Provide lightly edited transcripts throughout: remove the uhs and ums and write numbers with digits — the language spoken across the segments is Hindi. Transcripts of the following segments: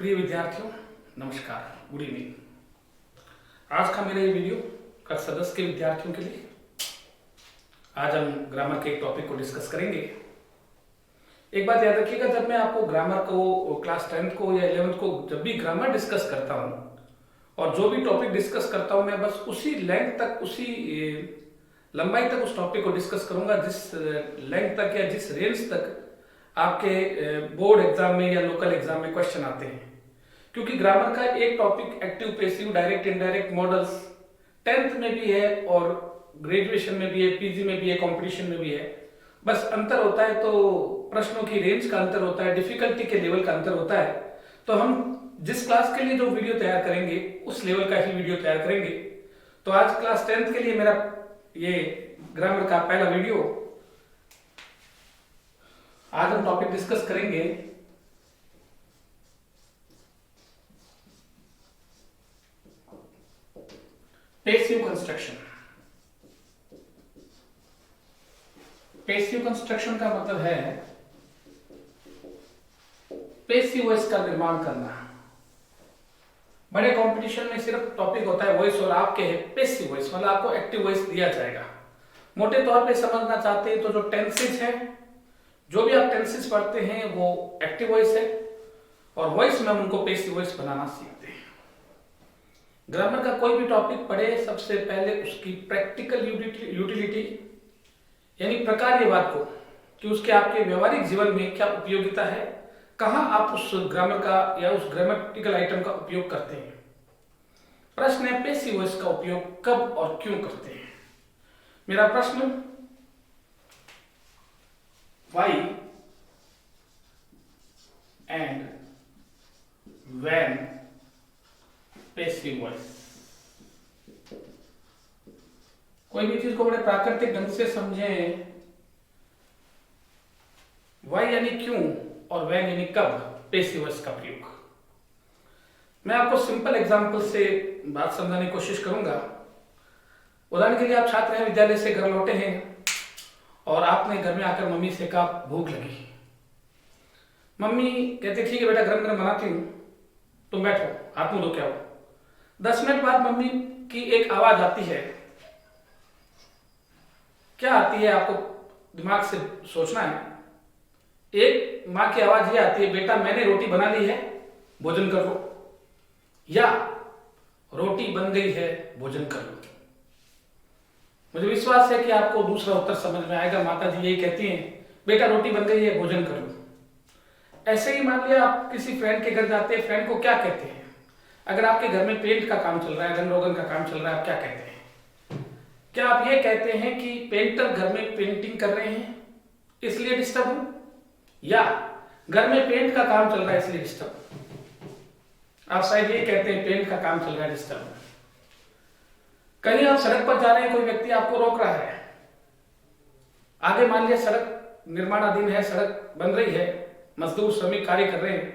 प्रिय विद्यार्थियों, नमस्कार, गुड इवनिंग। आज का मेरा ये वीडियो कक्षा 10 के विद्यार्थियों के लिए। आज हम ग्रामर के एक टॉपिक को डिस्कस करेंगे। एक बात याद रखिएगा, जब मैं आपको ग्रामर को क्लास 10th को या 11th को जब भी ग्रामर डिस्कस करता हूँ और जो भी टॉपिक डिस्कस करता हूँ, मैं बस उसी लेंथ तक, उसी लंबाई तक उस टॉपिक को डिस्कस करूंगा जिस लेंथ तक या जिस रेंज तक आपके बोर्ड एग्जाम में या लोकल एग्जाम में क्वेश्चन आते हैं। क्योंकि ग्रामर का एक topic active, passive, direct, indirect models 10th में भी है और ग्रेजुएशन में भी है, पीजी में भी है, कंपटीशन में भी है। बस अंतर होता है तो प्रश्नों की रेंज का अंतर होता है, डिफिकल्टी के लेवल का अंतर होता है। तो हम जिस क्लास के लिए जो वीडियो तैयार करेंगे उस लेवल का ही वीडियो तैयार करेंगे। तो आज क्लास 10th के लिए मेरा ये ग्रामर का पहला वीडियो। आज हम टॉपिक डिस्कस करेंगे पैसिव कंस्ट्रक्शन। पैसिव कंस्ट्रक्शन का मतलब है पैसिव वॉइस का निर्माण करना। बड़े कंपटीशन में सिर्फ टॉपिक होता है वॉइस और आपके है पैसिव वॉइस, मतलब आपको एक्टिव वॉइस दिया जाएगा। मोटे तौर पे समझना चाहते हैं तो जो टेंसेस है, जो भी आप टेंसेस पढ़ते हैं वो एक्टिव वॉइस है और वॉइस में हम उनको पैसिव वॉइस बनाना सीखते हैं। ग्रामर का कोई भी टॉपिक पढ़े, सबसे पहले उसकी प्रैक्टिकल यूटिलिटी यानी प्रकार्यवाद को, कि उसके आपके व्यवहारिक जीवन में क्या उपयोगिता है, कहां आप उस ग्रामर का या उस ग्रामेटिकल आइटम का उपयोग करते हैं। प्रश्न है पैसिव वॉइस का उपयोग कब और क्यों करते हैं। मेरा प्रश्न, why and when passive voice। कोई भी चीज को बड़े प्राकृतिक ढंग से समझें। why यानी क्यों और when यानी कब पैसिव वॉइस का प्रयोग। मैं आपको सिंपल एग्जांपल से बात समझाने की कोशिश करूंगा। उदाहरण के लिए, आप छात्र हैं, विद्यालय से घर लौटे हैं और आपने घर में आकर मम्मी से कहा भूख लगी। मम्मी कहती ठीक है बेटा, गरम गरम बनाती हूँ, तुम बैठो, हाथ मुंह धो के आओ। 10 मिनट बाद मम्मी की एक आवाज आती है। क्या आती है आपको दिमाग से सोचना है। एक माँ की आवाज ये आती है, बेटा मैंने रोटी बना ली है, भोजन कर लो, या रोटी बन गई है, भोजन कर लो। मुझे विश्वास है कि आपको दूसरा उत्तर समझ में आएगा। माता जी यही कहती हैं, बेटा रोटी बन गई है, भोजन कर लो। ऐसे ही मान लिया आप किसी फ्रेंड के घर जाते हैं, फ्रेंड को क्या कहते हैं। अगर आपके घर में पेंट का काम चल रहा है, रंग रोगन का काम चल रहा है, आप क्या कहते हैं। क्या आप ये कहते हैं कि पेंटर घर में पेंटिंग कर रहे हैं इसलिए डिस्टर्ब हूं, या घर में पेंट का काम चल रहा है इसलिए डिस्टर्ब। आप शायद ये कहते हैं पेंट का काम चल रहा है, डिस्टर्ब। कहीं आप सड़क पर जा रहे हैं, कोई व्यक्ति आपको रोक रहा है, आगे मान लिया सड़क निर्माणाधीन है, सड़क बन रही है, मजदूर श्रमिक कार्य कर रहे हैं,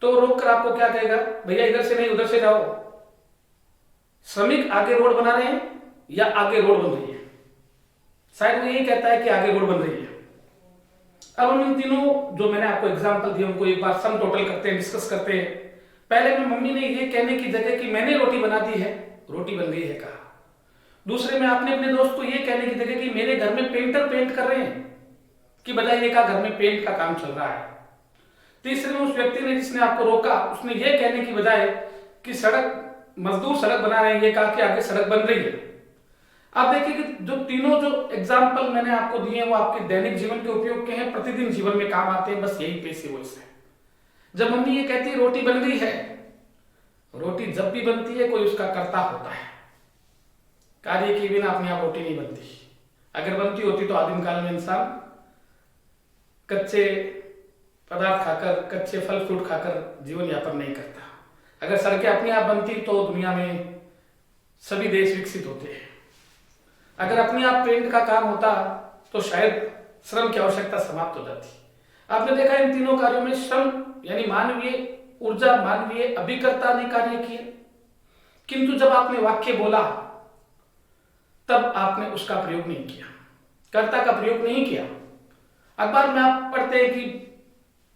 तो रोक कर आपको क्या कहेगा, भैया इधर से नहीं उधर से जाओ। श्रमिक आगे रोड बना रहे हैं या आगे रोड बन रही है। शायद वो यही कहता है कि आगे रोड बन रही है। अब हम इन तीनों जो मैंने आपको एग्जाम्पल दिए उनको एक बार सम टोटल करते हैं, डिस्कस करते हैं। पहले में मम्मी ने ये कहने की जगह कि मैंने रोटी बना दी है, रोटी बन गई है कहा। दूसरे में आपने अपने दोस्त को यह कहने की जगह कि मेरे घर में पेंटर पेंट कर रहे हैं कि बजाय ये कहा घर में पेंट का काम चल रहा है। तीसरे में उस व्यक्ति ने जिसने आपको रोका, उसने ये कहने की बजाय कि सड़क मजदूर सड़क बना रहे हैं, ये कहा कि आगे सड़क बन रही है। आप देखिए कि जो तीनों जो एग्जाम्पल मैंने आपको दिए हैं वो आपके दैनिक जीवन के उपयोग के हैं, प्रतिदिन जीवन में काम आते हैं। बस यही पैसिव वॉइस है। जब मम्मी ये कहती है रोटी बन गई है, रोटी जब भी बनती है कोई उसका कर्ता होता है। कार्य के बिना अपने आप रोटी नहीं बनती। अगर बनती होती तो आदिम काल में इंसान कच्चे पदार्थ खाकर, कच्चे फल फ्रूट खाकर जीवन यापन नहीं करता। अगर सड़कें अपने आप बनती तो दुनिया में सभी देश विकसित होते हैं। अगर अपने आप पेंट का काम होता तो शायद श्रम की आवश्यकता समाप्त हो जाती। आपने देखा इन तीनों कार्यों में श्रम यानी मानवीय ऊर्जा, मानवीय अभिकर्ता ने कार्य किए, किंतु जब आपने वाक्य बोला तब आपने उसका प्रयोग नहीं किया, कर्ता का प्रयोग नहीं किया। अखबार में आप पढ़ते हैं कि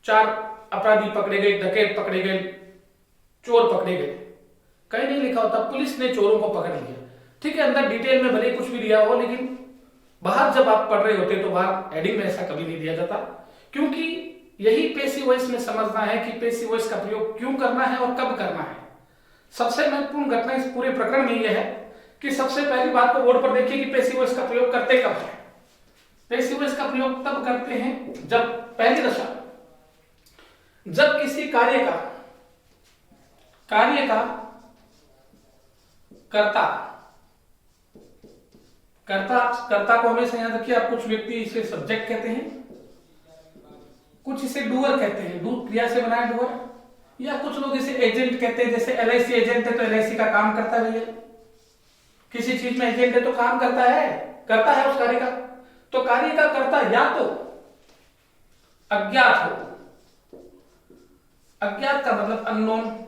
4 अपराधी पकड़े गए, डकैत पकड़े गए, चोर पकड़े गए, कहीं नहीं लिखा होता पुलिस ने चोरों को पकड़ लिया। ठीक है, अंदर डिटेल में भले कुछ भी दिया हो, लेकिन बाहर जब आप पढ़ रहे होते तो बाहर हेडिंग में ऐसा कभी नहीं दिया जाता, क्योंकि यही पैसिव वॉइस में समझना है कि पैसिव वॉइस का प्रयोग क्यों करना है और कब करना है। सबसे महत्वपूर्ण घटना इस पूरे प्रकरण में यह है कि सबसे पहली बात तो बोर्ड पर देखिए कि पैसिव वॉइस का प्रयोग करते कब है। पैसिव वॉइस का प्रयोग तब करते हैं जब पहली दशा, जब किसी कार्य का कर्ता को हमेशा याद रखिए आप, कुछ व्यक्ति इसे सब्जेक्ट कहते हैं, कुछ इसे डूअर कहते हैं, डू क्रिया से बना है डूअर, या कुछ लोग इसे एजेंट कहते हैं, जैसे एलआईसी एजेंट है तो एलआईसी का काम करता है भैया, किसी चीज में एजेंट है तो काम करता है उस कार्य का। तो कार्य का कर्ता या तो अज्ञात हो, अज्ञात का मतलब अननोन,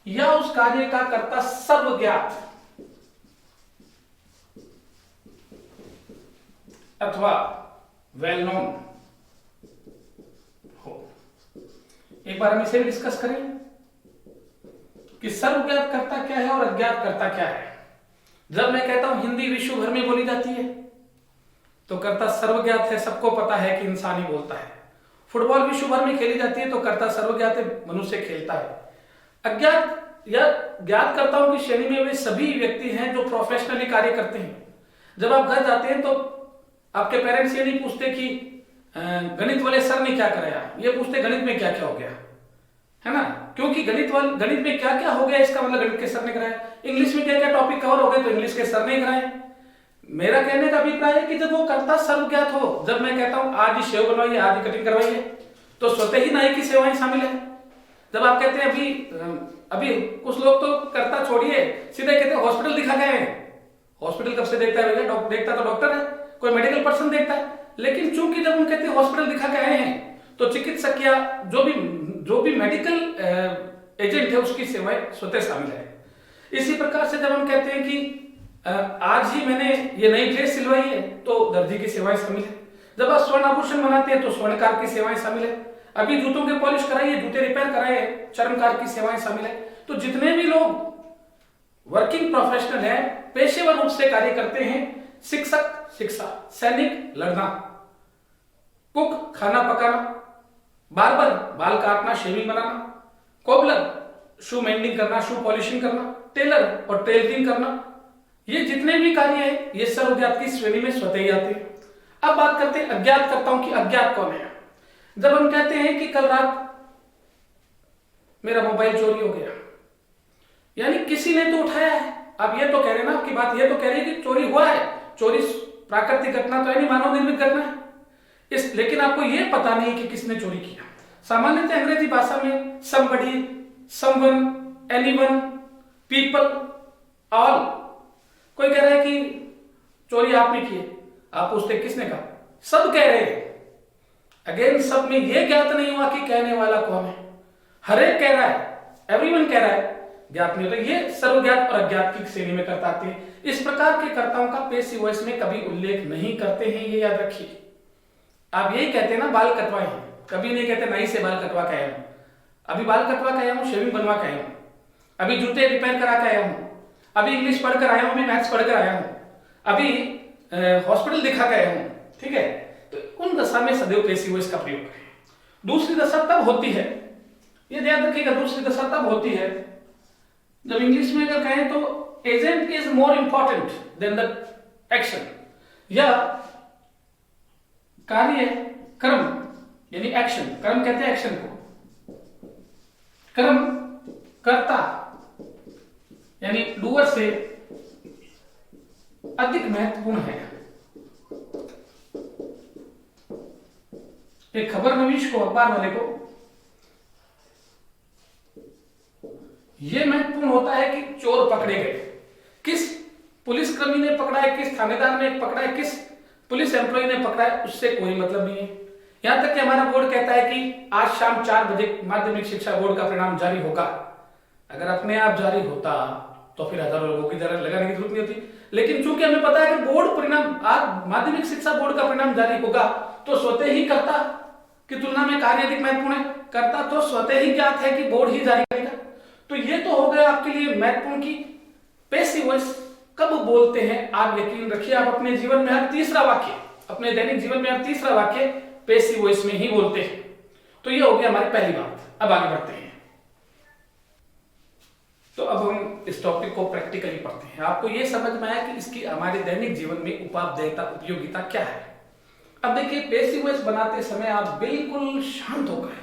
या उस कार्य का कर्ता सर्वज्ञात अथवा वेल नोन हो। एक बार हम इसे भी डिस्कस करें कि सर्वज्ञात कर्ता क्या है और अज्ञात कर्ता क्या है। जब मैं कहता हूं हिंदी विश्व भर में बोली जाती है तो कर्ता सर्वज्ञात है, सबको पता है कि इंसान ही बोलता है। फुटबॉल विश्व भर में खेली जाती है तो कर्ता सर्वज्ञात है, मनुष्य खेलता है। अज्ञात या ज्ञात कर्ताओं की श्रेणी में वे सभी व्यक्ति हैं जो प्रोफेशनली कार्य करते हैं। जब आप घर जाते हैं तो आपके पेरेंट्स ये नहीं पूछते कि गणित वाले सर ने क्या कराया, ये पूछते गणित में क्या क्या हो गया, है ना, क्योंकि गणित में क्या क्या हो गया इसका मतलब गणित के सर ने कराया। इंग्लिश में क्या क्या टॉपिक कवर हो गए तो इंग्लिश के सर ने कराए। मेरा कहने का अभिप्राय है कि जब वो कर्ता सर्वज्ञात हो, जब मैं कहता हूं आज ही शेव बनवाइए, आज ही कटिंग करवाइए, तो स्वतः ही नाई की सेवाएं शामिल है। जब आप कहते हैं अभी कुछ लोग तो कर्ता छोड़िए सीधे कहते हैं हॉस्पिटल दिखा गए हैं। हॉस्पिटल कब से देखता है भैया, देखता तो डॉक्टर है, कोई मेडिकल पर्सन देखता है। लेकिन चूंकि जब हम कहते हैं हॉस्पिटल दिखा के आए हैं तो चिकित्सक या जो भी मेडिकल एजेंट है उसकी सेवाएं स्वतः शामिल है। इसी प्रकार से जब हम कहते हैं कि आज ही मैंने ये नई ड्रेस सिलवाई है तो दर्जी की सेवाएं शामिल है। जब आप स्वर्ण आभूषण बनाते हैं तो स्वर्णकार की सेवाएं शामिल है। अभी जूतों के पॉलिश कराइए, जूते रिपेयर कराए, चर्मकार की सेवाएं शामिल है। तो जितने भी लोग वर्किंग प्रोफेशनल है, पेशेवर रूप से कार्य करते हैं, शिक्षक शिक्षा, सैनिक लड़ना, कुक खाना पकाना, बार्बर बाल काटना शेविंग बनाना, कोबलर शू मेंडिंग करना, शू पॉलिशिंग करना, टेलर और टेलरिंग करना, ये जितने भी कार्य है ये सर्वज्ञात की श्रेणी में स्वतः ही आते हैं। अब बात करते हैं अज्ञात कर्ताओं की। अज्ञात कौन है? जब हम कहते हैं कि कल रात मेरा मोबाइल चोरी हो गया, यानी किसी ने तो उठाया है। आप ये तो कह रहे हैं ना, आपकी बात ये तो कह रही है कि चोरी हुआ है। चोरी प्राकृतिक घटना तो है नहीं, मानव निर्मित घटना है। लेकिन आपको ये पता नहीं कि किसने चोरी किया। सामान्यतः अंग्रेजी भाषा में somebody, someone, anyone, people, all, कोई कह रहा है कि चोरी आपने की है, आप पूछते किसने कहा, सब कह रहे हैं। अगेन सब में यह ज्ञात नहीं हुआ कि कहने वाला कौन है। हर एक कह रहा है, एवरीवन कह रहा है, ज्ञात नहीं होता। ये सर्वज्ञात और अज्ञात की श्रेणी में कर्ता आते हैं। इस प्रकार के कर्ताओं का पेसिव वॉइस में कभी उल्लेख नहीं करते हैं, ये याद रखिए। आप यही कहते हैं ना बाल कटवाए हैं, कभी नहीं कहते नाई से बाल कटवा के आया हूं, अभी बाल कटवा के आया हूं, शेविंग बनवा के आया हूं, अभी जूते रिपेयर करा के आया हूं, अभी इंग्लिश पढ़कर आया हूं, अभी मैथ्स पढ़कर आया हूं, अभी हॉस्पिटल दिखा के आया हूं। ठीक है, तो उन दशा में सदैव पेसिव वॉइस का प्रयोग करें। दूसरी दशा तब होती है, ये ध्यान रखिएगा, दूसरी दशा तब होती है जब इंग्लिश में अगर कहें तो agent is more important than the action, या कार्य कर्म यानी एक्शन, कर्म कहते हैं एक्शन को, कर्म कर्ता यानी डूअर से अधिक महत्वपूर्ण है। एक खबर नवीश को, अखबार वाले को यह महत्वपूर्ण होता है कि चोर पकड़े गए, किस पुलिस कर्मी ने पकड़ा है, किस थानेदार ने पकड़ा है, किस पुलिस एम्प्लॉय ने पकड़ा है, उससे कोई मतलब नहीं है। यहां तक कि हमारा बोर्ड कहता है कि आज शाम 4 बजे माध्यमिक शिक्षा बोर्ड का परिणाम जारी होगा। अगर अपने आप जारी होता तो फिर हजारों लोगों की जरूरत लगाने की जरूरत नहीं होती। लेकिन चूंकि हमें पता है कि बोर्ड परिणाम, आज माध्यमिक शिक्षा बोर्ड का परिणाम जारी होगा, तो स्वतः ही कर्ता की तुलना में कार्य अधिक महत्वपूर्ण है? कर्ता तो स्वतः ही ज्ञात है कि बोर्ड ही जारी करेगा। तो ये तो हो गया आपके लिए महत्वपूर्ण की पैसिव वॉइस कब बोलते हैं। आप यकीन रखिए आप अपने जीवन में हर तीसरा वाक्य, अपने दैनिक जीवन में हर तीसरा वाक्य पैसिव वॉइस में ही बोलते हैं। तो ये हो गया हमारी पहली बात। अब आगे बढ़ते हैं। तो अब हम इस टॉपिक को प्रैक्टिकली पढ़ते हैं। आपको ये समझ में आया कि इसकी हमारे दैनिक जीवन में उपादेयता, उपयोगिता क्या है। अब देखिए पैसिव वॉइस बनाते समय आप बिल्कुल शांत होकर,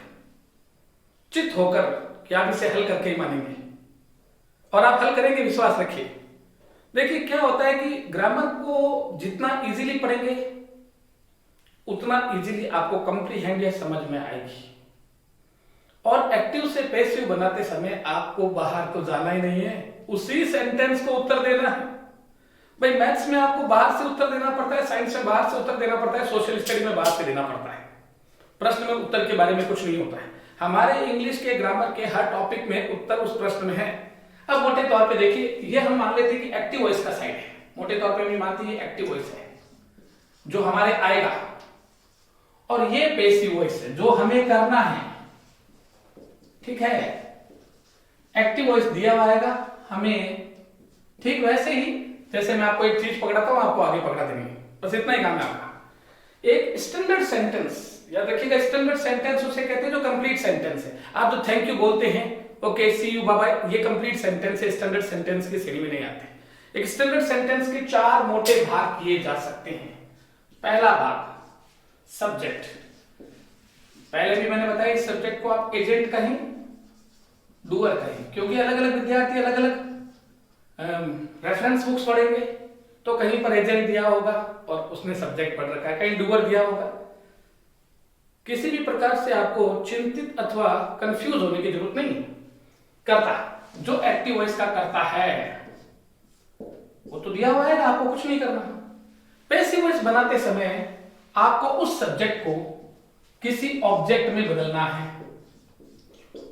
चित होकर कि आप इसे हल करके ही मानेंगे और आप हल करेंगे, विश्वास रखिए। देखिए क्या होता है कि ग्रामर को जितना इजीली पढ़ेंगे उतना इजीली आपको कंप्रीहेंड या समझ में आएगी। और एक्टिव से पैसिव बनाते समय आपको बाहर को जाना ही नहीं है, उसी सेंटेंस को उत्तर देना है। भाई मैथ्स में आपको बाहर से उत्तर देना पड़ता है, साइंस में बाहर से उत्तर देना पड़ता है, सोशल स्टडी में बाहर से देना पड़ता है। प्रश्न में उत्तर के बारे में कुछ नहीं होता है। हमारे इंग्लिश के ग्रामर के हर टॉपिक में उत्तर उस प्रश्न में है। अब मोटे तौर पे देखिए, ये हम मान लेते हैं कि एक्टिव वॉइस का साइड है। मोटे तौर पे हम मानते हैं एक्टिव वॉइस है जो हमारे आएगा, और ये पैसिव वॉइस है जो हमें करना है। ठीक है, एक्टिव वॉइस दिया हुआ आएगा हमें, ठीक वैसे ही जैसे मैं आपको एक चीज पकड़ाता हूं, आपको आगे पकड़ा देंगे, बस इतना ही काम है आपका। एक स्टैंडर्ड सेंटेंस याद रखिएगा, स्टैंडर्ड सेंटेंस उसे कहते हैं जो कंप्लीट सेंटेंस है। आप जो थैंक यू बोलते हैं, okay, see you, bye bye, ये कंप्लीट सेंटेंस है, स्टैंडर्ड सेंटेंस की श्रेणी में नहीं आते। एक स्टैंडर्ड सेंटेंस के 4 मोटे भाग किए जा सकते हैं। पहला भाग सब्जेक्ट, पहले भी मैंने बताया इस सब्जेक्ट को आप एजेंट कहें, डूअर कहें, क्योंकि अलग अलग विद्यार्थी अलग अलग रेफरेंस बुक्स पढ़ेंगे, तो कहीं पर एजेंट दिया होगा और उसने सब्जेक्ट पढ़ रखा है, कहीं डूअर दिया होगा। किसी भी प्रकार से आपको चिंतित अथवा कंफ्यूज होने की जरूरत नहीं। करता जो एक्टिव वॉइस का करता है वो तो दिया हुआ है ना, आपको कुछ नहीं करना। पैसिव वॉइस बनाते समय आपको उस सब्जेक्ट को किसी ऑब्जेक्ट में बदलना है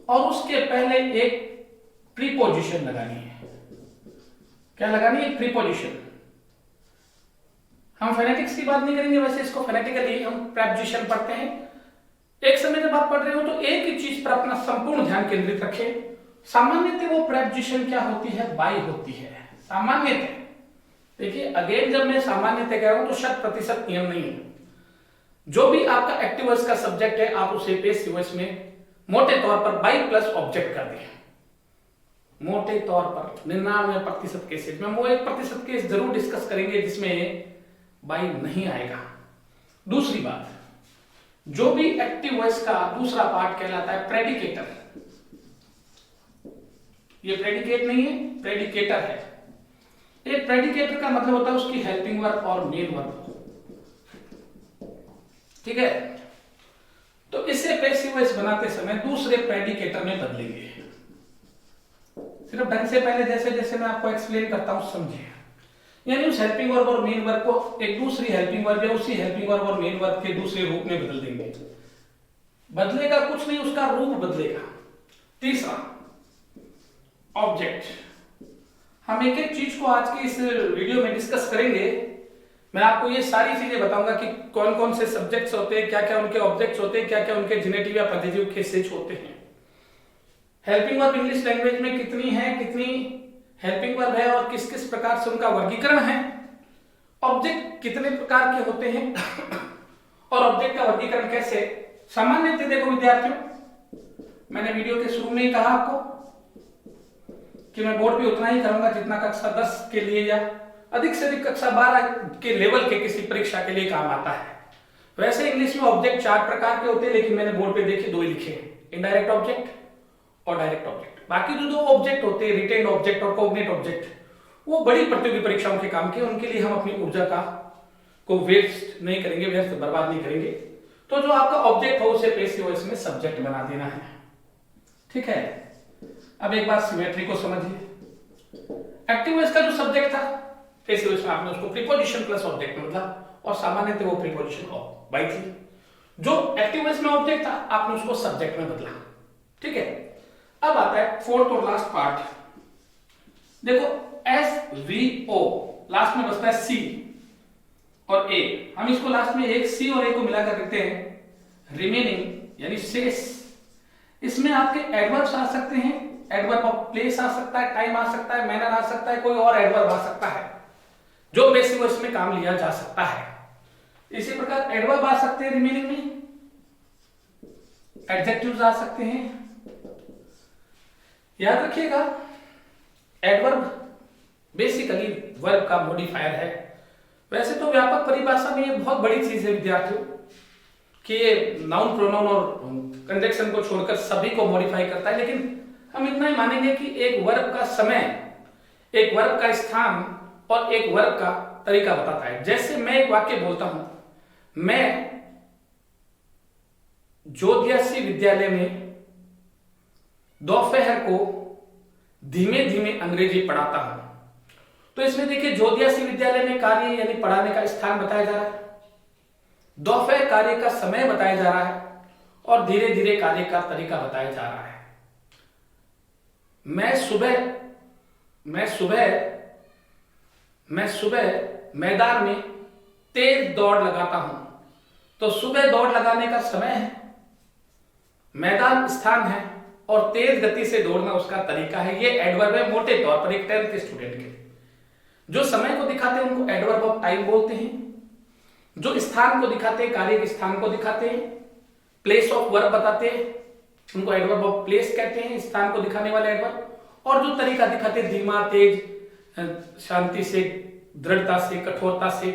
और उसके पहले एक प्रीपोजिशन लगानी है। क्या लगानी है? प्रीपोजिशन। हम फोनेटिक्स की बात नहीं करेंगे, वैसे इसको फोनेटिकली हम प्रेपोजिशन पढ़ते हैं। एक समय जब आप पढ़ रहे हो तो एक ही चीज पर अपना संपूर्ण ध्यान केंद्रित रखें। सामान्यतः वो प्रेपोजिशन क्या होती है? बाई होती है सामान्यतः। देखिए अगेन जब मैं सामान्यतः कह रहा हूं तो 100% नियम नहीं है। जो भी आपका एक्टिव वॉइस का सब्जेक्ट है आप उसे पैसिव वॉइस में मोटे तौर पर बाई प्लस ऑब्जेक्ट कर दें। मोटे तौर पर 99% केसेस में, वो 1% केस जरूर डिस्कस करेंगे जिसमें बाई नहीं आएगा। दूसरी बात, जो भी एक्टिव वॉइस का दूसरा पार्ट कहलाता है प्रेडिकेटर। ये प्रेडिकेट नहीं है, प्रेडिकेटर है। एक प्रेडिकेटर का मतलब होता है उसकी हेल्पिंग वर्ब और मेन वर्ब। ठीक है, तो इसे पैसिव वॉइस बनाते समय दूसरे प्रेडिकेटर में बदलेंगे। सिर्फ ढंग से पहले जैसे जैसे मैं आपको एक्सप्लेन करता हूं समझिए। यानी उस हेल्पिंग वर्ब और मेन वर्ब को एक दूसरी हेल्पिंग वर्ब या उसी हेल्पिंग वर्ब और मेन वर्ब के दूसरे रूप में बदल देंगे। बदलेगा कुछ नहीं, उसका रूप बदलेगा। तीसरा ऑब्जेक्ट। हम एक एक चीज को आज की इस वीडियो में डिस्कस करेंगे। मैं आपको ये सारी चीजें बताऊंगा कि कौन कौन से सब्जेक्ट्स होते हैं, क्या क्या उनके ऑब्जेक्ट्स होते हैं, क्या क्या उनके जेनेटिव या पॉजिटिव केसेज होते हैं। हेल्पिंग वर्ब इंग्लिश लैंग्वेज में कितनी है, कितनी हेल्पिंग वर्ब है और किस किस प्रकार से उनका वर्गीकरण है। ऑब्जेक्ट कितने प्रकार के होते हैं और ऑब्जेक्ट का वर्गीकरण कैसे। सामान्यतः देखो विद्यार्थियों, मैंने वीडियो के शुरू में ही कहा आपको कि मैं बोर्ड पे उतना ही करूंगा जितना कक्षा 10 के लिए या अधिक से अधिक कक्षा 12 के लेवल के किसी परीक्षा के लिए काम आता है। वैसे इंग्लिश में ऑब्जेक्ट 4 प्रकार के होते हैं, लेकिन मैंने बोर्ड पे देखे 2 ही लिखे हैं, इनडायरेक्ट ऑब्जेक्ट और डायरेक्ट ऑब्जेक्ट। बाकी जो 2 ऑब्जेक्ट होते हैं, रिटेन्ड ऑब्जेक्ट और कॉग्निट ऑब्जेक्ट, वो बड़ी प्रतियोगी परीक्षाओं के काम के, उनके लिए हम अपनी ऊर्जा को वेस्ट नहीं करेंगे, व्यर्थ बर्बाद नहीं करेंगे। तो जो आपका ऑब्जेक्ट हो उसे पैसिव वॉइस में सब्जेक्ट बना देना है। ठीक है, अब एक बार सिमेट्री को समझिए। एक्टिव वॉइस का जो सब्जेक्ट था पैसिव वॉइस में आपने उसको प्रीपोजिशन प्लस ऑब्जेक्ट में बदला और सामान्यतः वो प्रीपोजिशन बाई थी। जो एक्टिव वॉइस में ऑब्जेक्ट था आपने उसको सब्जेक्ट में बदला। ठीक है, अब आता है फोर्थ और लास्ट पार्ट। देखो SVO लास्ट में बचता है C और A। हम इसको लास्ट में एक C और A को मिलाकर लिखते हैं रिमेनिंग यानी शेष, इसमें आपके एडवर्ब्स आ सकते हैं, एडवर्ब ऑफ प्लेस आ सकता है, टाइम आ सकता है, मैनर आ सकता है, कोई और एडवर्ब आ सकता है जो पैसिव वॉइस में काम लिया जा सकता है। इसी प्रकार एडवर्ब आ सकते हैं रिमेनिंग में, एडजेक्टिव्स आ सकते हैं। याद रखिएगा एडवर्ब बेसिकली वर्ब का मॉडिफायर है। वैसे तो व्यापक परिभाषा में ये बहुत बड़ी चीज है विद्यार्थियों कि ये नाउन प्रोनाउन और कंजक्शन को छोड़कर सभी को मॉडिफाई करता है, लेकिन हम इतना ही मानेंगे कि एक वर्ब का समय, एक वर्ब का स्थान और एक वर्ब का तरीका बताता है। जैसे मैं एक वाक्य बोलता हूं, मैं जोध्यासी विद्यालय में दोपहर को धीमे धीमे अंग्रेजी पढ़ाता हूं। तो इसमें देखिए जोध्यासी विद्यालय में कार्य यानी पढ़ाने का स्थान बताया जा रहा है, दोपहर कार्य का समय बताया जा रहा है और धीरे धीरे कार्य का तरीका बताया जा रहा है। मैं सुबह मैदान में तेज दौड़ लगाता हूं। तो सुबह दौड़ लगाने का समय है, मैदान स्थान है और तेज गति से दौड़ना उसका तरीका है। ये एडवर्ब है मोटे तौर पर एक 10th स्टूडेंट के। जो समय को दिखाते हैं उनको एडवर्ब ऑफ टाइम बोलते हैं, जो स्थान को दिखाते हैं, कार्य के स्थान को दिखाते हैं, प्लेस ऑफ वर्ब बताते हैं, उनको एडवर्ब ऑफ प्लेस कहते हैं, स्थान को दिखाने वाले एडवर्ब। और जो तरीका दिखाते हैं धीमा, तेज, शांति से, दृढ़ता से, कठोरता से,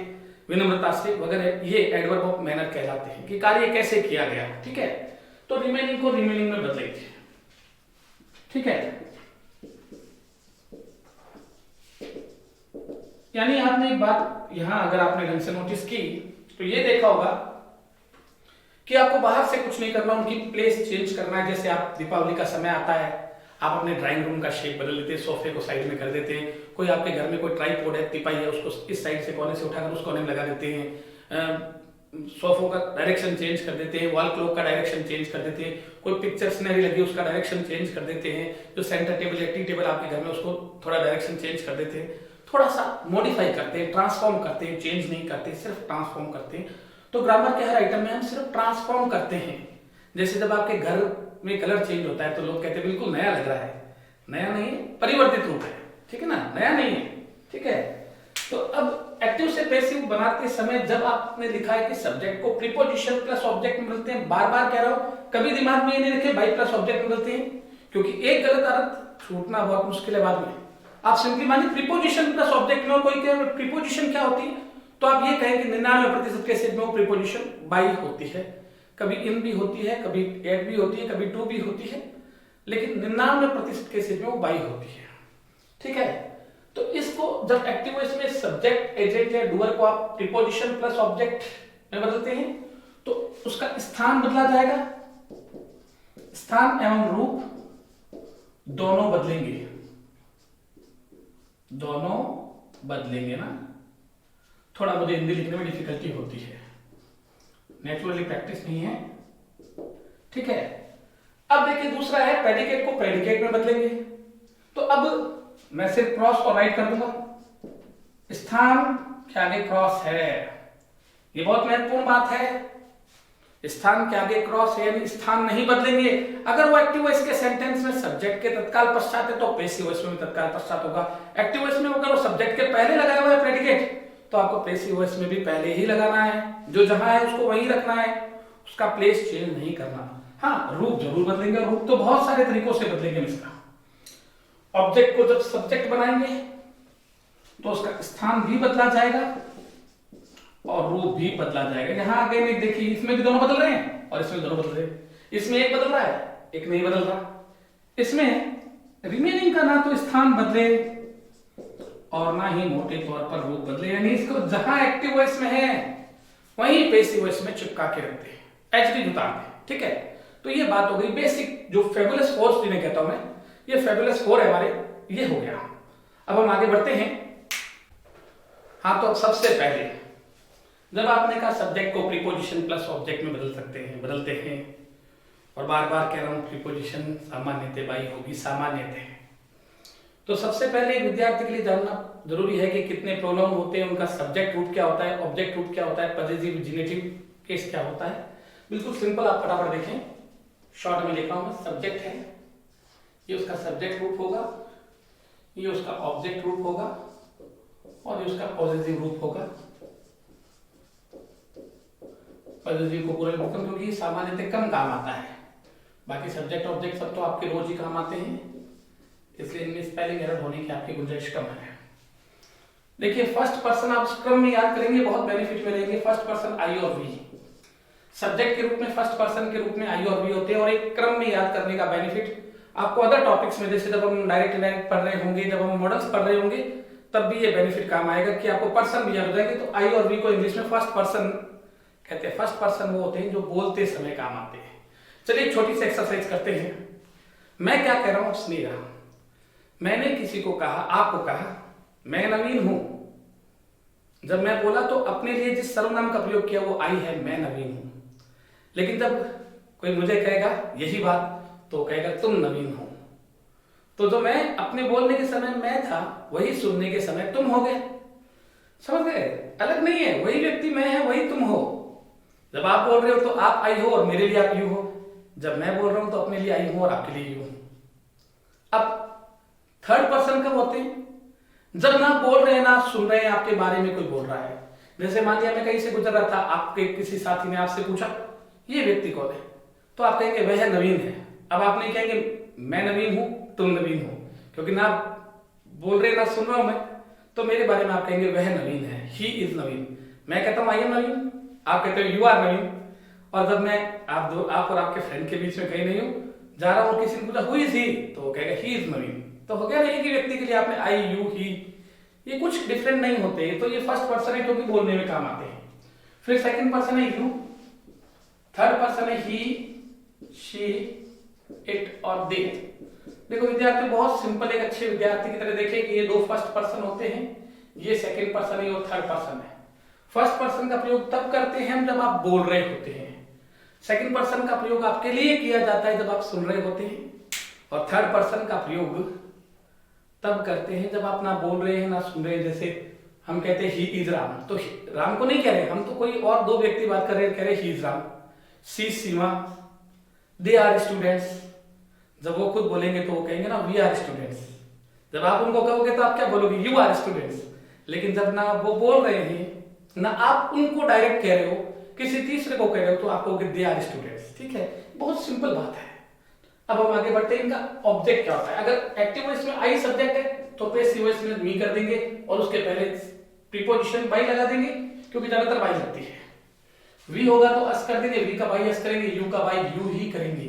विनम्रता से वगैरह, ये एडवर्ब ऑफ मैनर कहलाते हैं कि कार्य कैसे किया गया। ठीक है, तो रिमेनिंग को रिमेनिंग में बदलेंगे। ठीक है, यानी आपने एक बात यहां अगर आपने ढंग से नोटिस की तो ये देखा होगा कि आपको बाहर से कुछ नहीं करना, उनकी प्लेस चेंज करना है। जैसे आप दीपावली का समय आता है, आप अपने ड्राइंग रूम का शेप बदल देते हैं, सोफे को साइड में कर देते हैं। कोई आपके घर में कोई ट्राइपॉड है, तिपाई है, उसको इस साइड से कोने से उठाकर उस कोने में लगा देते हैं। सोफों का डायरेक्शन चेंज कर देते हैं, वॉल क्लॉक का डायरेक्शन चेंज कर देते हैं, कोई पिक्चर सीनरी लगी उसका डायरेक्शन चेंज कर देते हैं। जो सेंटर टेबल या टी टेबल आपके घर में उसको थोड़ा डायरेक्शन चेंज कर देते हैं, थोड़ा सा मॉडिफाई करते हैं, ट्रांसफॉर्म करते हैं, चेंज नहीं करते, सिर्फ ट्रांसफॉर्म करते हैं। तो ग्रामर के हर आइटम में हम सिर्फ ट्रांसफॉर्म करते हैं। जैसे जब आपके घर में कलर चेंज होता है तो लोग कहते हैं बिल्कुल नया लग रहा है, नया नहीं, परिवर्तित रूप है। ठीक है ना, नया नहीं है। ठीक है, तो अब एक्टिव से पैसिव बनाते समय जब आपने लिखा है कि सब्जेक्ट को प्रीपोजिशन प्लस ऑब्जेक्ट में बदलते हैं, बार बार कह रहा हूं, कभी दिमाग में ये नहीं रखे बाई प्लस ऑब्जेक्ट में बदलते हैं, क्योंकि एक गलत अर्थ छूटना बहुत मुश्किल है बाद में। आप सिंपली मानिए प्रीपोजिशन प्लस ऑब्जेक्ट में, और कोई कहे प्रीपोजिशन क्या होती है, तो आप ये कहें कि 99% केसेस में वो प्रीपोजिशन बाई होती है। कभी इन भी होती है, कभी एट भी होती है, कभी टू भी होती है, लेकिन 99% केसेस में वो बाई होती है। ठीक है, तो इसको जब एक्टिव वॉइस में सब्जेक्ट, एजेंट या डूअर को आप प्रीपोजिशन प्लस ऑब्जेक्ट में बदलते हैं तो उसका स्थान बदला जाएगा। स्थान एवं रूप दोनों बदलेंगे, दोनों बदलेंगे ना। थोड़ा मुझे हिंदी लिखने में डिफिकल्टी होती है, नेचुरली प्रैक्टिस नहीं है। ठीक है, अब देखिए दूसरा है प्रेडिकेट को प्रेडिकेट में बदलेंगे। तो अब मैं सिर्फ क्रॉस और राइट कर दूंगा, स्थान के आगे क्रॉस है, ये बहुत महत्वपूर्ण बात है। स्थान के आगे क्रॉस है यानी स्थान नहीं बदलेंगे। अगर वो एक्टिव वॉइस के सेंटेंस में सब्जेक्ट के तत्काल पश्चात है तो पैसिव वॉइस में भी तत्काल पश्चात होगा। एक्टिव वॉइस में अगर वो सब्जेक्ट के पहले लगाया हुआ है प्रेडिकेट तो आपको पैसिव वॉइस में भी पहले ही लगाना है, जो जहां है उसको वहीं रखना है, उसका प्लेस चेंज नहीं करना। हाँ, रूप जरूर बदलेंगे, रूप तो बहुत सारे तरीकों से बदलेंगे। इसका ऑब्जेक्ट को जब सब्जेक्ट बनाएंगे तो उसका स्थान भी बदला जाएगा और रूप भी बदला जाएगा। यहां आगे नहीं देखिए, इसमें भी दोनों बदल रहे हैं और इसमें दोनों बदल रहे हैं। इसमें एक बदल रहा है, एक नहीं बदल रहा। इसमें रिमेनिंग का ना तो स्थान बदले और ना ही मोटे तौर पर रूप बदले, यानी इसको जहां एक्टिव वॉइस में है वहीं पैसिव वॉइस में चिपका के रखते हैं, एचडी उतार दें। ठीक है, तो ये बात हो गई बेसिक, जो फेबुलस फोर्स जिन्हें कहता हूं मैं, ये फेबुलस फोर है हमारे, ये हो गया। अब हम आगे बढ़ते हैं। हाँ, तो सबसे पहले जब आपने कहा सब्जेक्ट को प्रीपोजिशन प्लस ऑब्जेक्ट में बदलते हैं, और बार बार कह रहा हूं प्रीपोजिशन सामान्यतः बाई होगी, सामान्यतः। तो सबसे पहले विद्यार्थी के लिए जानना जरूरी है कि कितने प्रोनाउन होते हैं, उनका सब्जेक्ट रूप क्या होता है, ऑब्जेक्ट रूप क्या होता है, पजेसिव जेनेटिव केस क्या होता है। बिल्कुल सिंपल, आप फटाफट देखें, शॉर्ट में लिखा हूं मैं। सब्जेक्ट है, ये उसका सब्जेक्ट रूप होगा, ये उसका ऑब्जेक्ट रूप होगा और ये उसका पॉजिटिव रूप होगा। पॉजिटिव को पूरा लिखता हूं क्योंकि सामान्यतः कम काम आता है, बाकी सब्जेक्ट ऑब्जेक्ट सब तो आपके रोज ही काम आते हैं, इसलिए इनमें स्पेलिंग एरर होने की आपकी गुंजाइश कम है। देखिए फर्स्ट पर्सन आप क्रम में याद करेंगे, बहुत बेनिफिट मिलेंगे। फर्स्ट पर्सन आई और वी, सब्जेक्ट के रूप में फर्स्ट पर्सन के रूप में आई और वी होते हैं, और एक क्रम में याद करने का बेनिफिट आपको अदर टॉपिक्स में, जैसे जब हम डायरेक्ट इनडायरेक्ट पढ़ रहे होंगे, जब हम मॉडल्स पढ़ रहे होंगे, तब भी ये बेनिफिट काम आएगा कि आपको पर्सन भी याद हो जाएंगे। तो आई और वी को इंग्लिश में फर्स्ट पर्सन कहते हैं। फर्स्ट पर्सन वो होते हैं जो बोलते समय काम आते हैं। चलिए एक छोटी सी एक्सरसाइज करते हैं। मैं क्या कह रहा हूं, स्नेहा, मैंने किसी को कहा, आपको कहा मैं नवीन हूं। जब मैं बोला तो अपने लिए जिस सर्वनाम का प्रयोग किया वो आई है, मैं नवीन हूं। लेकिन जब कोई मुझे कहेगा यही बात तो कहेगा तुम नवीन हो। तो जो मैं अपने बोलने के समय मैं था, वही सुनने के समय तुम हो गए। समझ गए? अलग नहीं है, वही व्यक्ति मैं है, वही तुम हो। जब आप बोल रहे हो तो आप आई हो और मेरे लिए आप यू हो। जब मैं बोल रहा हूं तो अपने लिए आई हूं और आपके लिए यू हूं। अब थर्ड पर्सन कब होते हैं? जब ना बोल रहे हैं ना सुन रहे हैं, आपके बारे में कोई बोल रहा है। जैसे मान लिया मैं कहीं से गुजर रहा था, आपके किसी साथी ने आपसे पूछा ये व्यक्ति कौन है, तो आप कहेंगे वह नवीन है। अब आप नहीं कहेंगे मैं नवीन हूं तुम नवीन हो, क्योंकि ना बोल रहे ना सुन रहा हूं मैं, तो मेरे बारे में आप कहेंगे वह नवीन है, ही इज नवीन। मैं कहता हूं आई एम नवीन, आप कहते हो यू आर नवीन। और जब मैं आप और आपके फ्रेंड के बीच में कहीं नहीं हूं, जा रहा हूं, किसी ने पूछा हु इज ही, तो वो कहेगा ही इज नवीन। तो हो गया ना, एक ही व्यक्ति के लिए आपने आई यू ही, ये कुछ डिफरेंट नहीं होते। तो ये फर्स्ट पर्सन है क्योंकि बोलने में काम आते हैं। फिर सेकंड पर्सन है यू, थर्ड पर्सन है ही, शी, इट और दे। देखो विद्यार्थी, बहुत सिंपल, एक अच्छे विद्यार्थी की तरह देखें कि ये दो फर्स्ट पर्सन होते हैं, ये सेकंड पर्सन है और थर्ड पर्सन है। फर्स्ट पर्सन का प्रयोग तब करते हैं हम जब आप बोल रहे होते हैं, सेकंड पर्सन का प्रयोग आपके लिए किया जाता है जब आप सुन रहे होते हैं, और थर्ड पर्सन का प्रयोग तब करते हैं जब आप ना बोल रहे हैं ना सुन रहे हैं। जैसे हम कहते हैं ही इज राम, तो राम को नहीं कह रहे हम, तो कोई और दो व्यक्ति बात कर रहे हैं, कह रहे he is Ram, she Seema, they are students. जब वो खुद बोलेंगे तो वो कहेंगे ना वी आर स्टूडेंट्स। जब आप उनको कहोगे तो आप क्या बोलोगे, यू आर स्टूडेंट्स। लेकिन जब ना वो बोल रहे हैं ना आप उनको डायरेक्ट कह रहे हो, किसी तीसरे को कह रहे हो, तो आप कहोगे दे आर स्टूडेंट्स। ठीक है, बहुत सिंपल बात है। अब हम आगे बढ़ते हैं, इनका ऑब्जेक्ट क्या होता है। अगर एक्टिव वॉइस में आई सब्जेक्ट है तो पैसिव वॉइस में मी कर देंगे और उसके पहले प्रीपोजिशन बाई लगा देंगे, क्योंकि ज्यादातर बाई लगती है। वी होगा तो अस कर देंगे, वी का बाई अस करेंगे, यू का बाई यू ही करेंगे,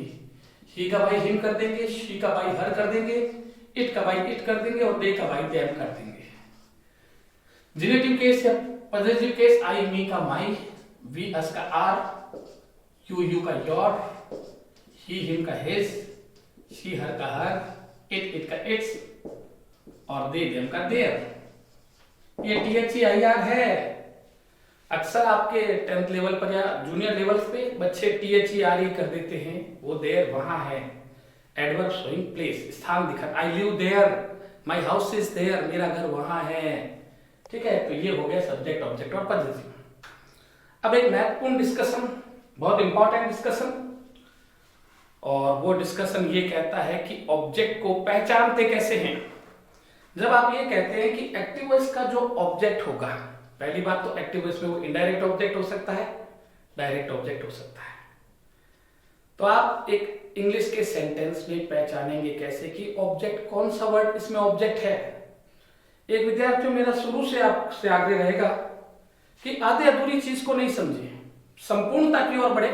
ही का बाई हिम कर देंगे, शी का बाई हर कर देंगे, इट का बाई इट कर देंगे और दे का बाई देम कर देंगे। जिनेटिव केस या पॉजिटिव केस, आई मी का माई, वी अस का आर, यू का योर, ही हिम का हिज, शी हर का हर, इट का इट्स और दे देम का देयर। ये THEIR है। अक्सर आपके 10th लेवल पर या जूनियर लेवल्स पे बच्चे THERE कर देते हैं, वो देयर वहां है। एडवर्ब शोइंग प्लेस, स्थान दिखा, I live there, my house is there, मेरा घर वहां है। ठीक है, तो ये हो गया सब्जेक्ट ऑब्जेक्ट और पॉजिटिव। अब एक महत्वपूर्ण डिस्कशन, बहुत इंपॉर्टेंट डिस्कशन, और वो डिस्कशन ये कहता है कि ऑब्जेक्ट को पहचानते कैसे हैं। जब आप ये कहते हैं कि एक्टिव वॉइस का जो ऑब्जेक्ट होगा, पहली बात तो एक्टिव वॉइस में वो इनडायरेक्ट ऑब्जेक्ट हो सकता है, डायरेक्ट ऑब्जेक्ट हो सकता है। तो आप एक इंग्लिश के सेंटेंस में पहचानेंगे कैसे कि ऑब्जेक्ट, कौन सा वर्ड इसमें ऑब्जेक्ट है। एक विद्यार्थियों, मेरा शुरू से आपसे आग्रह रहेगा कि आधे अधूरी चीज को नहीं समझिए, संपूर्णता की ओर बढ़े।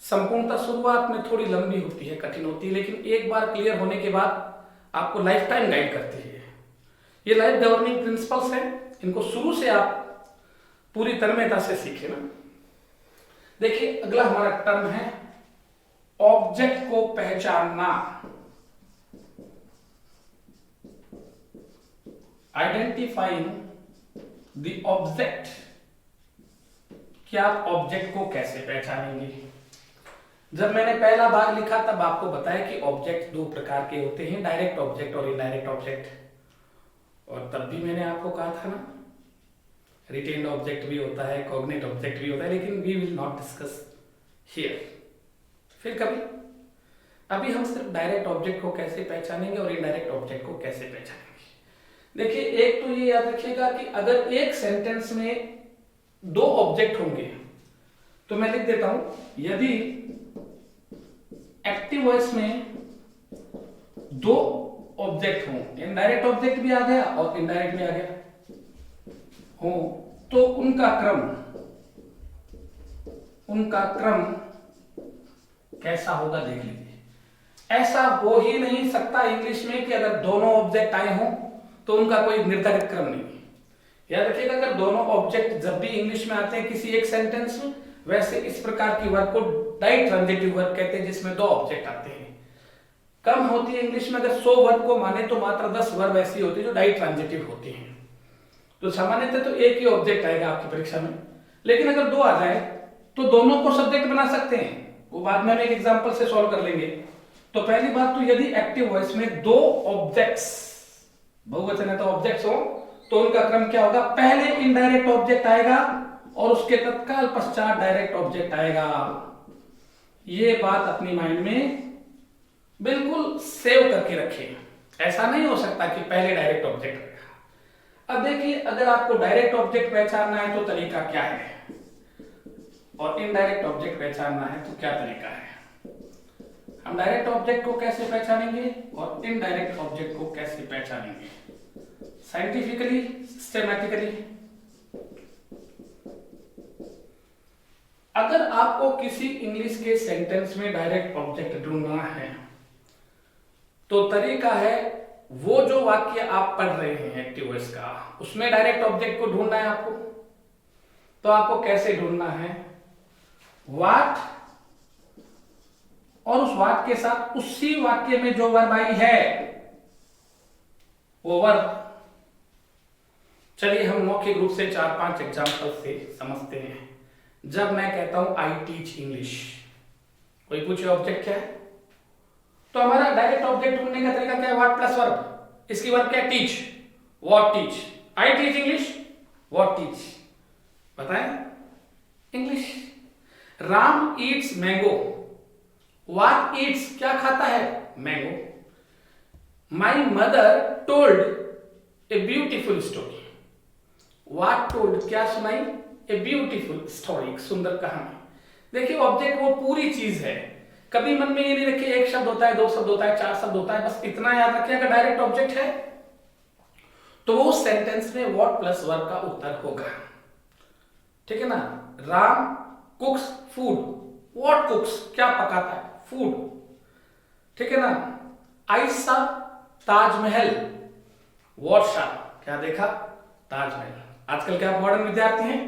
संपूर्णता शुरुआत में थोड़ी लंबी होती है, कठिन होती है, लेकिन एक बार क्लियर होने के बाद आपको लाइफ टाइम गाइड करती है। ये लाइफ गवर्निंग प्रिंसिपल्स हैं, इनको शुरू से आप पूरी तन्मयता से सीखे ना। देखिए अगला हमारा टर्म है ऑब्जेक्ट को पहचानना, आइडेंटिफाइंग द ऑब्जेक्ट, कि आप ऑब्जेक्ट को कैसे पहचानेंगे। जब मैंने पहला भाग लिखा तब आपको बताया कि ऑब्जेक्ट दो प्रकार के होते हैं, डायरेक्ट ऑब्जेक्ट और इनडायरेक्ट ऑब्जेक्ट। और तब भी मैंने आपको कहा था ना, रिटेन्ड ऑब्जेक्ट भी होता है, कॉग्निट ऑब्जेक्ट भी होता है, लेकिन we will not discuss here. फिर कभी अभी हम सिर्फ डायरेक्ट ऑब्जेक्ट को कैसे पहचानेंगे और इनडायरेक्ट ऑब्जेक्ट को कैसे पहचानेंगे। देखिए, एक तो ये याद रखिएगा कि अगर एक सेंटेंस में दो ऑब्जेक्ट होंगे तो मैं लिख देता हूं, यदि एक्टिव वॉइस में दो ऑब्जेक्ट हों, इनडायरेक्ट ऑब्जेक्ट भी आ गया और इनडायरेक्ट भी आ गया हो, तो उनका क्रम कैसा होगा देख लीजिए। ऐसा हो ही नहीं सकता इंग्लिश में कि अगर दोनों ऑब्जेक्ट आए हों तो उनका कोई निर्धारित क्रम नहीं है। याद रखिएगा, अगर दोनों ऑब्जेक्ट जब भी इंग्लिश में आते हैं किसी एक सेंटेंस में, वैसे इस प्रकार की वर्ब को डाई ट्रांजिटिव वर्ब कहते हैं जिसमें दो ऑब्जेक्ट आते हैं। कम होती है इंग्लिश में, अगर 100 वर्ब को माने तो मात्र 10 वर्ब ऐसी होती है जो डाई ट्रांजिटिव होती हैं। तो सामान्यतः तो एक ही ऑब्जेक्ट आएगा आपकी परीक्षा में, लेकिन अगर दो आ जाए तो दोनों को सब्जेक्ट बना सकते हैं, वो बाद में हम एक एग्जांपल से सॉल्व कर लेंगे। तो पहली बात तो यदि एक्टिव वॉइस में दो ऑब्जेक्ट्स, बहुवचन है तो ऑब्जेक्ट्स हो, तो उनका क्रम क्या होगा, पहले इनडायरेक्ट ऑब्जेक्ट आएगा और उसके तत्काल पश्चात डायरेक्ट ऑब्जेक्ट आएगा। ये बात अपनी माइंड में बिल्कुल सेव करके रखें। ऐसा नहीं हो सकता कि पहले डायरेक्ट ऑब्जेक्ट आएगा। अब देखिए, अगर आपको डायरेक्ट ऑब्जेक्ट पहचानना है तो तरीका क्या है, और इनडायरेक्ट ऑब्जेक्ट पहचानना है तो क्या तरीका है। हम डायरेक्ट ऑब्जेक्ट को कैसे पहचानेंगे और इनडायरेक्ट ऑब्जेक्ट को कैसे पहचानेंगे, साइंटिफिकली, सिस्टेमैटिकली। अगर आपको किसी इंग्लिश के सेंटेंस में डायरेक्ट ऑब्जेक्ट ढूंढना है तो तरीका है, वो जो वाक्य आप पढ़ रहे हैं एक्टिव वॉइस का, उसमें डायरेक्ट ऑब्जेक्ट को ढूंढना है आपको। तो आपको कैसे ढूंढना है, व्हाट और उस वाक्य के साथ उसी वाक्य में जो वर्ब आई है वो वर्ब। चलिए हम मौखिक रूप से 4-5 एग्जाम्पल से समझते हैं। जब मैं कहता हूं आई टीच इंग्लिश, कोई पूछे ऑब्जेक्ट क्या है, तो हमारा डायरेक्ट ऑब्जेक्ट ढूंढने का तरीका क्या है, व्हाट प्लस वर्ब। इसकी वर्ब क्या है, teach, what teach, I teach English, what teach, बताएं, English. Ram eats mango, what eats, क्या खाता है, mango. My mother told a beautiful story, what told, क्या सुनाई, ए ब्यूटीफुल स्टोरी, एक सुंदर कहानी। देखिए, ऑब्जेक्ट वो पूरी चीज है। कभी मन में ये नहीं रखिए एक शब्द होता है, दो शब्द होता है, चार शब्द होता है, बस इतना याद रखिए। अगर डायरेक्ट ऑब्जेक्ट है तो वो सेंटेंस में व्हाट प्लस वर्ब का उत्तर होगा, ठीक है ना। राम कुक्स फूड, व्हाट कुक्स, क्या पकाता है, फूड, ठीक है ना। आई सा ताजमहल, व्हाट सा, क्या देखा, ताजमहल। आजकल क्या मॉडर्न विद्यार्थी हैं,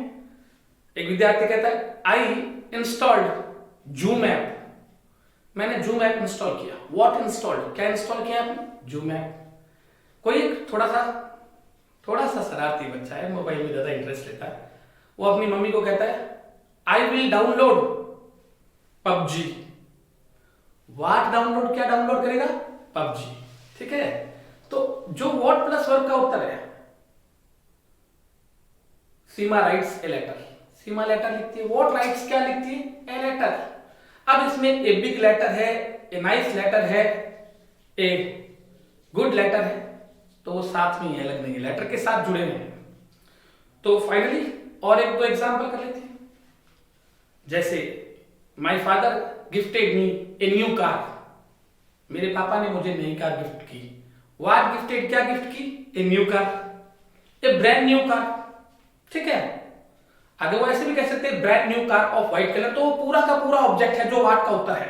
एक विद्यार्थी कहता है आई इंस्टॉल्ड जूम ऐप, मैंने जूम ऐप इंस्टॉल किया, व्हाट इंस्टॉल्ड, क्या इंस्टॉल किया आपने, जूम ऐप। कोई एक थोड़ा सा शरारती बच्चा है, मोबाइल में ज्यादा इंटरेस्ट लेता है, वो अपनी मम्मी को कहता है I will download PUBG, what download, क्या डाउनलोड करेगा, पबजी, ठीक है। तो जो व्हाट प्लस वर्ब का उत्तर है, Seema writes a letter, Seema letter लिखती है, व्हाट राइट्स क्या लिखती है, ए लेटर। अब इसमें ए बिग लेटर है, ए नाइस लेटर है, ए गुड लेटर है, तो वो साथ में ही अलग नहीं है, लेटर के साथ जुड़े हुए हैं। तो फाइनली और एक दो एग्जांपल कर लेते हैं। जैसे my father gifted me a new car, मेरे पापा ने मुझे नई कार गिफ्ट की। व्हाट गिफ्टेड, क्या गिफ्ट की, a new car, A brand new car, ठीक है। अगर वो ऐसे भी कह सकते हैं brand new car of white colour, तो वो पूरा का पूरा ऑब्जेक्ट है जो व्हाट का उत्तर है।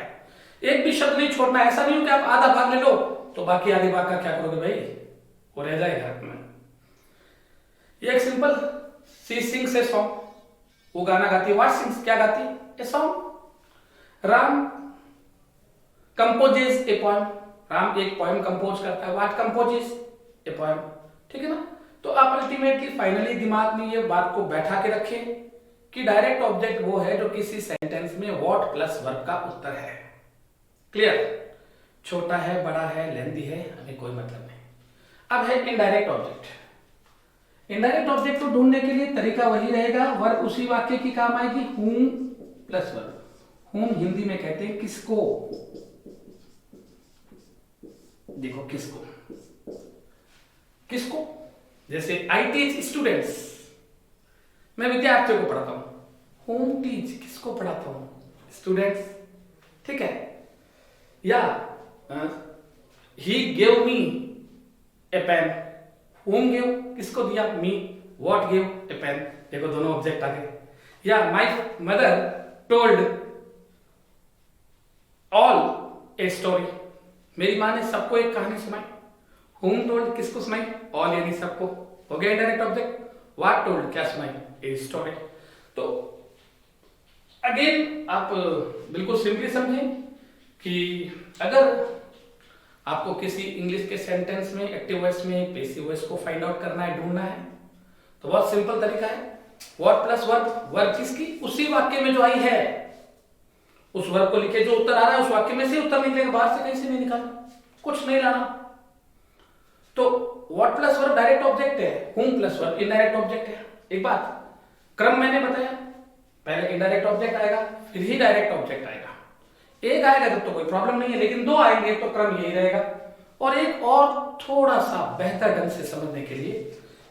एक भी शब्द नहीं छोड़ना, ऐसा नहीं हो कि आप आधा भाग ले लो तो बाकी आगे भाग का क्या करोगे भाई, वो रह जाएगा में। ये एक simple, she sings a song, वो गाना गाती है, व्हाट सिंग्स, क्या गाती है, a song. Ram composes a poem, Ram एक पोएम कंपोज करता है, व्हाट कंपोजेज ए पोएम, ठीक है ना। तो आप अल्टीमेटली फाइनली दिमाग में ये बात को बैठा के रखें कि डायरेक्ट ऑब्जेक्ट वो है जो किसी सेंटेंस में व्हाट प्लस वर्ब का उत्तर है। क्लियर, छोटा है, बड़ा है, लेंथी है, हमें कोई मतलब नहीं। अब है इनडायरेक्ट ऑब्जेक्ट। इनडायरेक्ट ऑब्जेक्ट को ढूंढने के लिए तरीका वही रहेगा, वर्ब उसी वाक्य की काम आएगी, whom plus verb, whom Hindi में कहते हैं किसको। देखो किसको, किसको, जैसे I teach students, मैं विद्यार्थियों को पढ़ाता हूं। whom teach, किसको पढ़ाता हूं, स्टूडेंट्स, ठीक है। या he gave me a pen, whom gave, किसको दिया, me, what gave a pen, देखो दोनों ऑब्जेक्ट आ गए। या my mother told all a story, मेरी माँ ने सबको एक कहानी सुनाई। whom told, किसको सुनाई, all यानी सबको, हो गया इंडायरेक्ट ऑब्जेक्ट। what told, क्या सुनाई, a story। तो अगेन आप बिल्कुल सिंपली समझें कि अगर आपको किसी इंग्लिश के सेंटेंस में एक्टिव वॉइस में पैसिव वॉइस को फाइंड आउट करना है, ढूंढना है, तो बहुत सिंपल तरीका है। व्हाट प्लस वर्ब, वर्ब किसकी, उसी वाक्य में जो आई है उस वर्ब को लिखे, जो उत्तर आ रहा है उस वाक्य में से उत्तर निकलेगा, बाहर से कहीं से नहीं निकालना, कुछ नहीं लाना। तो what plus verb direct object है, whom plus verb indirect object है। एक बात, क्रम मैंने बताया, पहले इनडायरेक्ट ऑब्जेक्ट आएगा फिर ही डायरेक्ट ऑब्जेक्ट आएगा। एक आएगा तब तो कोई प्रॉब्लम नहीं है, लेकिन दो आएंगे तो क्रम यही रहेगा। और एक और थोड़ा सा बेहतर ढंग से समझने के लिए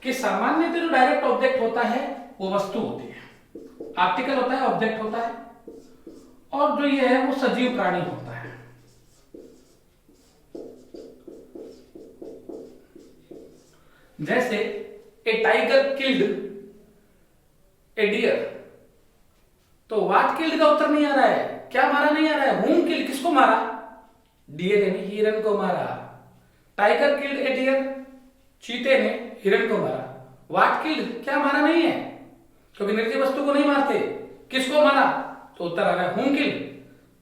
कि सामान्यतः जो डायरेक्ट ऑब्जेक्ट होता है वो वस्तु होती है, आर्टिकल होता है, ऑब्जेक्ट होता है, और जो ये है वो सजीव प्राणी होता है। जैसे ए टाइगर किल्ड ए डियर, तो व्हाट किल्ड का उत्तर नहीं आ रहा है, क्या मारा नहीं आ रहा है, whom किल्ड, किसको मारा, डियर यानी हिरन को मारा। टाइगर किल्ड ए डियर, चीते ने हिरन को मारा। व्हाट किल्ड, क्या मारा नहीं है, क्योंकि निर्जीव वस्तु को नहीं मारते, किसको मारा, तो उत्तर आ रहा है whom किल्ड,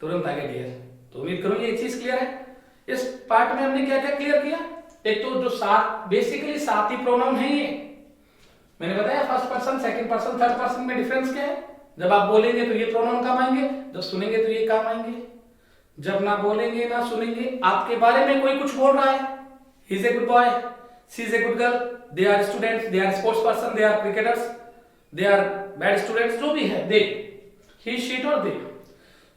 तुरंत आ गया डियर। तो उम्मीद करूंगी एक चीज क्लियर है। इस पार्ट में हमने क्या क्या क्लियर किया, एक तो जो सात, बेसिकली सात ही प्रोनाउन है ये, मैंने बताया first person, second person, third person में डिफरेंस क्या है। जब आप बोलेंगे तो ये प्रोनाउन काम आएंगे, जब सुनेंगे तो ये काम आएंगे। जब ना बोलेंगे ना सुनेंगे, आपके बारे में कोई कुछ बोल रहा है, he is a good boy, she is a good girl, they are students, they are sports person, they are cricketers, they are bad students, जो भी है, दे, ही शीट और दे,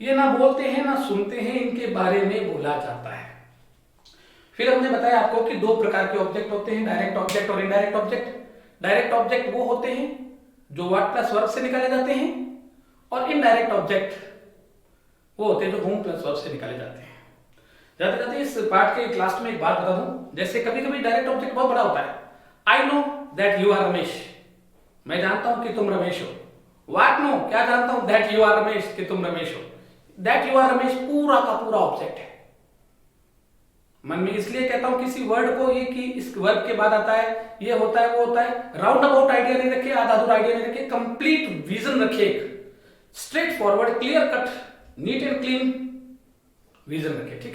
ये ना बोलते हैं ना सुनते हैं, इनके बारे में बोला जाता है। फिर हमने बताया आपको कि दो प्रकार के ऑब्जेक्ट होते हैं, डायरेक्ट ऑब्जेक्ट और इनडायरेक्ट ऑब्जेक्ट। डायरेक्ट ऑब्जेक्ट वो होते हैं जो व्हाट प्लस वर्ब से निकाले जाते हैं, और इनडायरेक्ट ऑब्जेक्ट वो होते हैं जो whom प्लस वर्ब से निकाले जाते हैं। जाते जाते इस पार्ट के लास्ट में एक बात बता दूं, जैसे कभी कभी डायरेक्ट ऑब्जेक्ट बहुत बड़ा होता है। I know that you are Ramesh, मैं जानता हूं कि तुम रमेश हो। व्हाट नो, क्या जानता हूं, दैट यू आर रमेश, कि तुम रमेश हो। दैट यू आर रमेश पूरा का पूरा ऑब्जेक्ट है। मन में इसलिए कहता हूं किसी वर्ड को, ये कि इस वर्ड के बाद आता है, ये होता है, वो होता है, राउंड अबाउट आइडिया नहीं रखे, आधा अधूरा आइडिया नहीं रखे, कंप्लीट विजन रखे, straight forward, clear cut, neat and clean vision रखे, ठीक है।